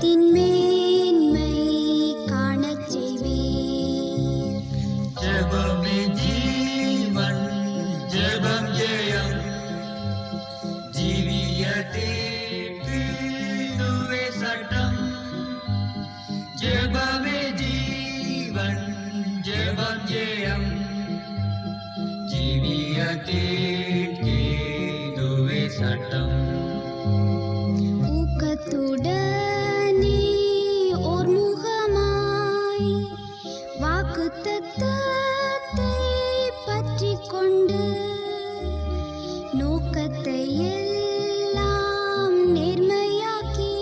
ஜெபத்தின் மேன்மை காணச் செய்வீர். ஜெபமே ஜீவன், ஜெபம் ஜெயம், ஜீவியத்திற்கு இதுவே சட்டம். ஜெபமே ஜீவன், ஜெபம் ஜெயம், ஜீவியத்திற்கு இதுவே சட்டம். ஊக்கத்துடனே ஓர் முகமாய் வாக்குத்தத்தத்தை பற்றிக் கொண்டு நோக்கத்தை எல்லாம் நேர்மையாக்கி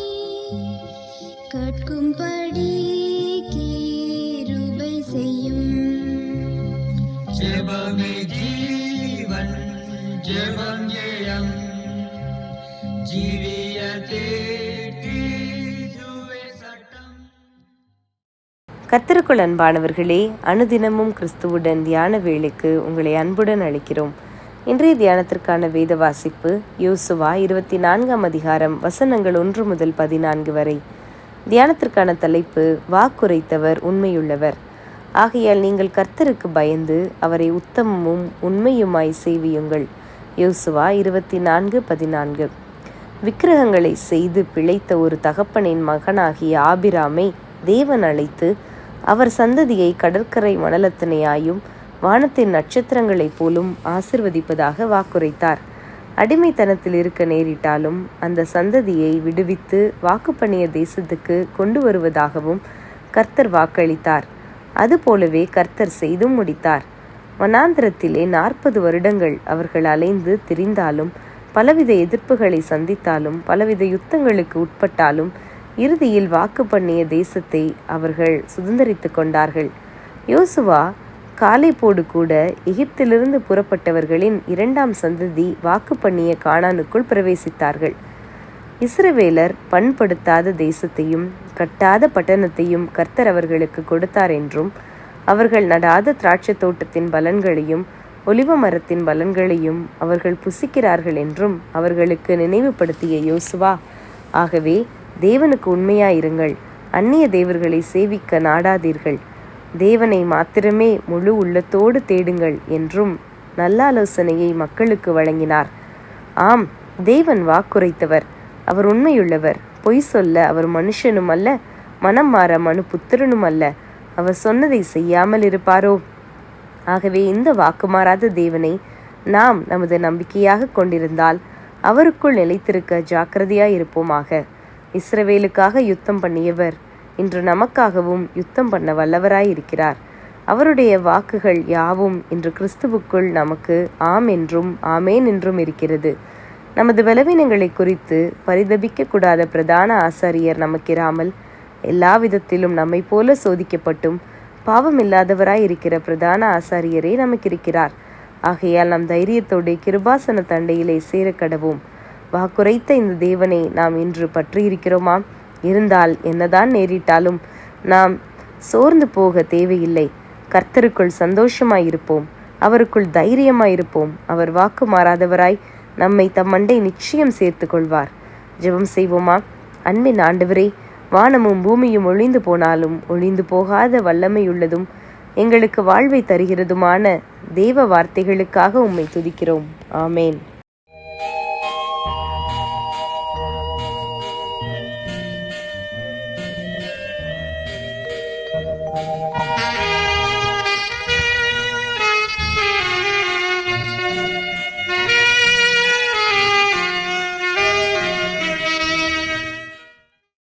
கேட்கும்படி கிருபை செய்யும். ஜெபமே ஜீவன், ஜெபம் ஜெயம், ஜீவியத்திற்கு இதுவே சட்டம். கர்த்தருக்குள் அன்பானவர்களே, அனுதினமும் கிறிஸ்துவுடன் தியான வேளைக்கு உங்களை அன்புடன் அழைக்கிறோம். இன்றைய தியானத்திற்கான வேத வாசிப்பு யோசுவா 24 அதிகாரம் வசனங்கள் 1 முதல் 14 வரை. தியானத்திற்கான தலைப்பு வாக்குரைத்தவர் உண்மையுள்ளவர். ஆகையால் நீங்கள் கர்த்தருக்கு பயந்து அவரை உத்தமமும் உண்மையுமாய் சேவியுங்கள். யோசுவா 24:14. விக்கிரகங்களை செய்து பிழைத்த ஒரு தகப்பனின் மகனாகிய ஆபிராமை தேவன் அழைத்து அவர் சந்ததியை கடற்கரை மணலத்தனையாயும் வானத்தின் நட்சத்திரங்களைப் போலும் ஆசிர்வதிப்பதாக வாக்குரைத்தார். அடிமைத்தனத்தில் இருக்க நேரிட்டாலும் அந்த சந்ததியை விடுவித்து வாக்கு பண்ணிய தேசத்துக்கு கொண்டு வருவதாகவும் கர்த்தர் வாக்களித்தார். அதுபோலவே கர்த்தர் செய்தும் முடித்தார். வனாந்திரத்திலே 40 வருடங்கள் அவர்கள் அலைந்து திரிந்தாலும், பலவித எதிர்ப்புகளை சந்தித்தாலும், பலவித யுத்தங்களுக்கு உட்பட்டாலும், இறுதியில் வாக்கு பண்ணிய தேசத்தை அவர்கள் சுதந்தரித்து கொண்டார்கள். யோசுவா காலேபோடு கூட எகிப்திலிருந்து புறப்பட்டவர்களின் 2ஆம் சந்ததி வாக்கு பண்ணிய கானானுக்குள் பிரவேசித்தார்கள். இஸ்ரவேலர் பண்படுத்தாத தேசத்தையும் கட்டாத பட்டணத்தையும் கர்த்தர் அவர்களுக்கு கொடுத்தார் என்றும், அவர்கள் நடாத திராட்சை தோட்டத்தின் பலன்களையும் ஒலிவ மரத்தின் பலன்களையும் அவர்கள் புசிக்கிறார்கள் என்றும் அவர்களுக்கு நினைவுபடுத்திய யோசுவா, ஆகவே தேவனுக்கு உண்மையாயிருங்கள், அந்நிய தேவர்களை சேவிக்க நாடாதீர்கள், தேவனை மாத்திரமே முழு உள்ளத்தோடு தேடுங்கள் என்றும் நல்ல ஆலோசனையை மக்களுக்கு வழங்கினார். ஆம், தேவன் வாக்குரைத்தவர், அவர் உண்மையுள்ளவர். பொய் சொல்ல அவர் மனுஷனும் அல்ல, மனம் மாற மனு புத்திரனும் அல்ல. அவர் சொன்னதை செய்யாமல் இருப்பாரோ? ஆகவே இந்த வாக்கு மாறாத தேவனை நாம் நமது நம்பிக்கையாக கொண்டிருந்தால் அவருக்குள் நிலைத்திருக்க ஜாக்கிரதையாயிருப்போமாக. இஸ்ரவேலுக்காக யுத்தம் பண்ணியவர் இன்று நமக்காகவும் யுத்தம் பண்ண வல்லவராயிருக்கிறார். அவருடைய வாக்குகள் யாவும் இன்று கிறிஸ்துவுக்குள் நமக்கு ஆம் என்றும் ஆமேன் என்றும் இருக்கிறது. நமது பலவீனங்களை குறித்து பரிதபிக்க கூடாத பிரதான ஆசாரியர் நமக்கிராமல், எல்லா விதத்திலும் நம்மை போல சோதிக்கப்பட்டும் பாவமில்லாதவராய் இருக்கிற பிரதான ஆசாரியரே நமக்கிருக்கிறார். ஆகையால் நம் தைரியத்தோடு கிருபாசன தண்டையிலே சேர கடவோம். வாக்குரைத்த இந்த தேவனை நாம் இன்று பற்றியிருக்கிறோமா? இருந்தால் என்னதான் நேரிட்டாலும் நாம் சோர்ந்து போக தேவையில்லை. கர்த்தருக்குள் சந்தோஷமாயிருப்போம், அவருக்குள் தைரியமாயிருப்போம். அவர் வாக்கு மாறாதவராய் நம்மை தம்மண்டை நிச்சயம் சேர்த்து கொள்வார். ஜெபம் செய்வோமா? அன்பின் ஆண்டவரே, வானமும் பூமியும் ஒழிந்து போனாலும் ஒழிந்து போகாத வல்லமையுள்ளதும் எங்களுக்கு வாழ்வை தருகிறதுமான தேவ வார்த்தைகளுக்காக உம்மை துதிக்கிறோம். ஆமேன்.